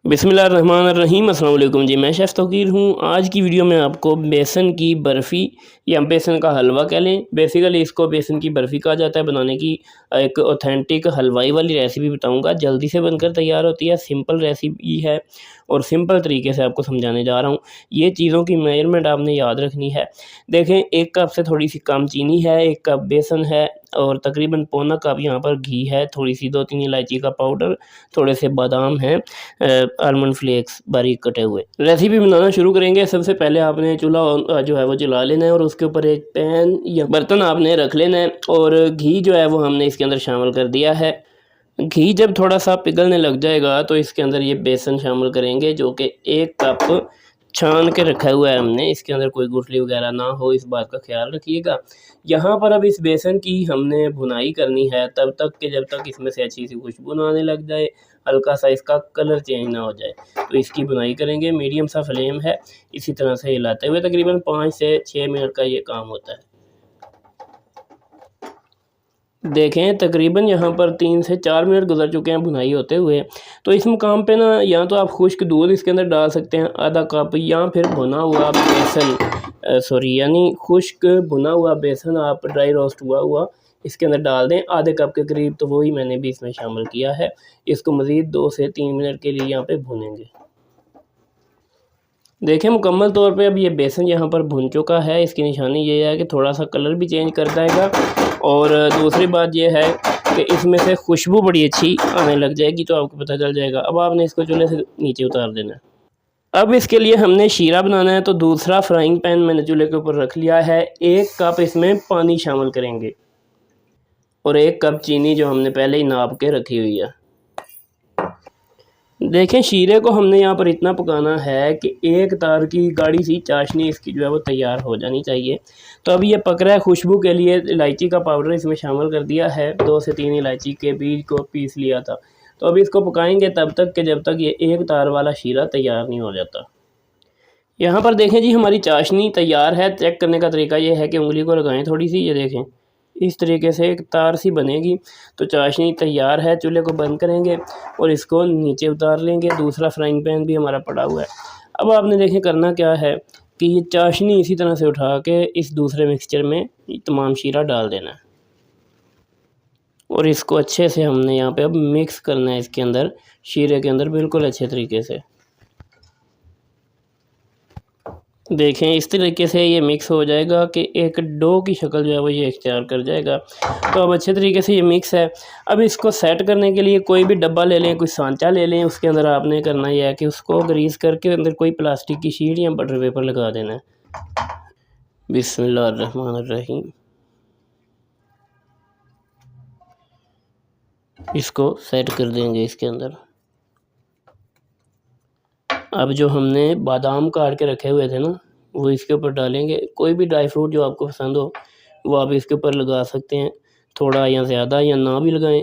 बिस्मिल्लाहिर्रहमानिर्रहीम। अस्सलाम वालेकुम जी, मैं शेफ़ तौकीर हूँ। आज की वीडियो में आपको बेसन की बर्फ़ी या बेसन का हलवा कह लें, बेसिकली इसको बेसन की बर्फ़ी कहा जाता है, बनाने की एक ऑथेंटिक हलवाई वाली रेसिपी बताऊँगा। जल्दी से बनकर तैयार होती है, सिंपल रेसिपी है और सिंपल तरीके से आपको समझाने जा रहा हूँ। ये चीज़ों की मेज़रमेंट आपने याद रखनी है। देखें, 1 कप से थोड़ी सी कम चीनी है, 1 कप बेसन है और तकरीबन पौना कप यहाँ पर घी है, थोड़ी-सी 2-3 इलायची का पाउडर, थोड़े से बादाम हैं, आलमंड फ्लेक्स बारीक कटे हुए। रेसिपी बनाना शुरू करेंगे। सबसे पहले आपने चूल्हा जो है वो जला लेना है और उसके ऊपर एक पैन या बर्तन आपने रख लेना है और घी जो है वो हमने इसके अंदर शामिल कर दिया है। घी जब थोड़ा-सा पिघलने लग जाएगा तो इसके अंदर ये बेसन शामिल करेंगे, जो कि 1 कप छान के रखा हुआ है हमने। इसके अंदर कोई गुठली वगैरह ना हो, इस बात का ख़्याल रखिएगा। यहाँ पर अब इस बेसन की हमने भुनाई करनी है तब तक कि जब तक इसमें से अच्छी सी खुशबू ना आने लग जाए, हल्का सा इसका कलर चेंज ना हो जाए। तो इसकी भुनाई करेंगे, मीडियम सा फ्लेम है। इसी तरह से हिलाते हुए तकरीबन 5 से 6 मिनट का ये काम होता है। देखें, तकरीबन यहाँ पर 3 से 4 मिनट गुज़र चुके हैं भुनाई होते हुए। तो इस मुकाम पे ना या तो आप खुश्क दूध इसके अंदर डाल सकते हैं आधा कप, या फिर भुना हुआ बेसन यानी खुश्क भुना हुआ बेसन आप ड्राई रोस्ट हुआ इसके अंदर डाल दें आधे कप के करीब। तो वही मैंने भी इसमें शामिल किया है। इसको मज़ीद 2 से 3 मिनट के लिए यहाँ पे भूनेंगे। देखें, मुकम्मल तौर पे अब ये बेसन यहाँ पर भुन चुका है। इसकी निशानी ये है कि थोड़ा-सा कलर भी चेंज कर जाएगा और दूसरी बात ये है कि इसमें से खुशबू बड़ी अच्छी आने लग जाएगी, तो आपको पता चल जाएगा। अब आपने इसको चूल्हे से नीचे उतार देना है। अब इसके लिए हमने शीरा बनाना है, तो दूसरा फ्राइंग पैन मैंने चूल्हे के ऊपर रख लिया है। 1 कप इसमें पानी शामिल करेंगे और 1 कप चीनी जो हमने पहले ही नाप के रखी हुई है। देखें, शीरे को हमने यहाँ पर इतना पकाना है कि एक तार की गाढ़ी सी चाशनी इसकी जो है वो तैयार हो जानी चाहिए। तो अभी ये पक रहा है। खुशबू के लिए इलायची का पाउडर इसमें शामिल कर दिया है। 2 से 3 इलायची के बीज को पीस लिया था। तो अभी इसको पकाएंगे तब तक कि जब तक ये एक तार वाला शीरा तैयार नहीं हो जाता। यहाँ पर देखें जी, हमारी चाशनी तैयार है। चेक करने का तरीका ये है कि उंगली को लगाएं थोड़ी सी, ये देखें इस तरीके से एक तार सी बनेगी। तो चाशनी तैयार है। चूल्हे को बंद करेंगे और इसको नीचे उतार लेंगे। दूसरा फ्राइंग पैन भी हमारा पड़ा हुआ है। अब आपने देखें करना क्या है कि ये चाशनी इसी तरह से उठा के इस दूसरे मिक्सचर में तमाम शीरा डाल देना है और इसको अच्छे से हमने यहाँ पे अब मिक्स करना है इसके अंदर, शीरे के अंदर बिल्कुल अच्छे तरीके से। देखें, इस तरीके से ये मिक्स हो जाएगा कि एक डो की शक्ल जो है वो ये इख्तियार कर जाएगा। तो अब अच्छे तरीके से ये मिक्स है। अब इसको सेट करने के लिए कोई भी डब्बा ले लें, कोई सांचा ले लें। उसके अंदर आपने करना यह है कि उसको ग्रीस करके अंदर कोई प्लास्टिक की शीट या बटर पेपर लगा देना है। बिस्मिल्लाहिर्रहमानिर्रहीम। इसको सेट कर देंगे इसके अंदर। अब जो हमने बादाम काट के रखे हुए थे ना, वो इसके ऊपर डालेंगे। कोई भी ड्राई फ्रूट जो आपको पसंद हो वो आप इसके ऊपर लगा सकते हैं। थोड़ा या ज़्यादा या ना भी लगाएं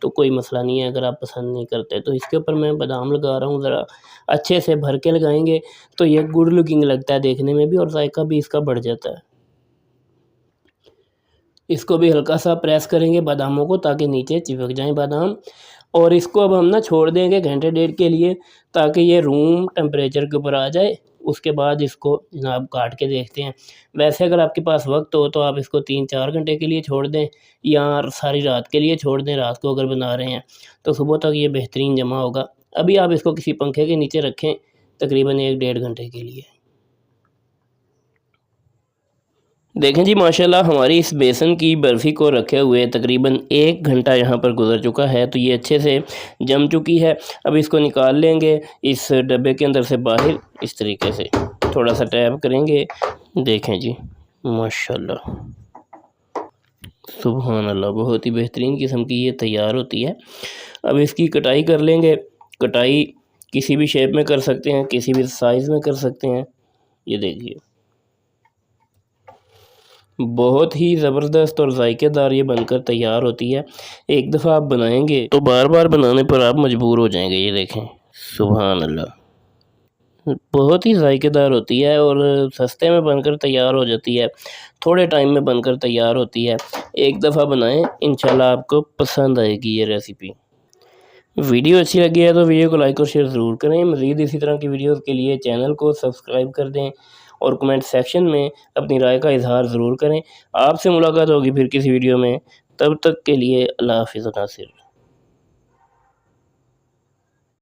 तो कोई मसला नहीं है, अगर आप पसंद नहीं करते। तो इसके ऊपर मैं बादाम लगा रहा हूँ। ज़रा अच्छे से भर के लगाएंगे तो ये गुड लुकिंग लगता है देखने में भी और जायका भी इसका बढ़ जाता है। इसको भी हल्का सा प्रेस करेंगे बादामों को, ताकि नीचे चिपक जाएं बादाम। और इसको अब हम ना छोड़ देंगे घंटे डेढ़ के लिए, ताकि ये रूम टेम्परेचर के ऊपर आ जाए। उसके बाद इसको जनाब काट के देखते हैं। वैसे अगर आपके पास वक्त हो तो आप इसको 3-4 घंटे के लिए छोड़ दें या सारी रात के लिए छोड़ दें। रात को अगर बना रहे हैं तो सुबह तक ये बेहतरीन जमा होगा। अभी आप इसको किसी पंखे के नीचे रखें तकरीबन 1-1.5 घंटे के लिए। देखें जी, माशाल्लाह हमारी इस बेसन की बर्फ़ी को रखे हुए तकरीबन 1 घंटा यहाँ पर गुज़र चुका है। तो ये अच्छे से जम चुकी है। अब इसको निकाल लेंगे इस डब्बे के अंदर से बाहर। इस तरीके से थोड़ा सा टैप करेंगे। देखें जी, माशाल्लाह सुभान अल्लाह, बहुत ही बेहतरीन किस्म की ये तैयार होती है। अब इसकी कटाई कर लेंगे। कटाई किसी भी शेप में कर सकते हैं, किसी भी साइज़ में कर सकते हैं। ये देखिए, बहुत ही ज़बरदस्त और जायकेदार ये बनकर तैयार होती है। एक दफ़ा आप बनाएंगे तो बार बार बनाने पर आप मजबूर हो जाएंगे। ये देखें, सुभान अल्लाह, बहुत ही जायकेदार होती है और सस्ते में बनकर तैयार हो जाती है। थोड़े टाइम में बनकर तैयार होती है। एक दफ़ा बनाएं, इंशाल्लाह आपको पसंद आएगी ये रेसिपी। वीडियो अच्छी लगी है तो वीडियो को लाइक और शेयर ज़रूर करें। मज़ीद इसी तरह की वीडियोज़ के लिए चैनल को सब्सक्राइब कर दें और कमेंट सेक्शन में अपनी राय का इजहार ज़रूर करें। आपसे मुलाकात होगी फिर किसी वीडियो में, तब तक के लिए अल्लाह हाफ़िज़ नासिर।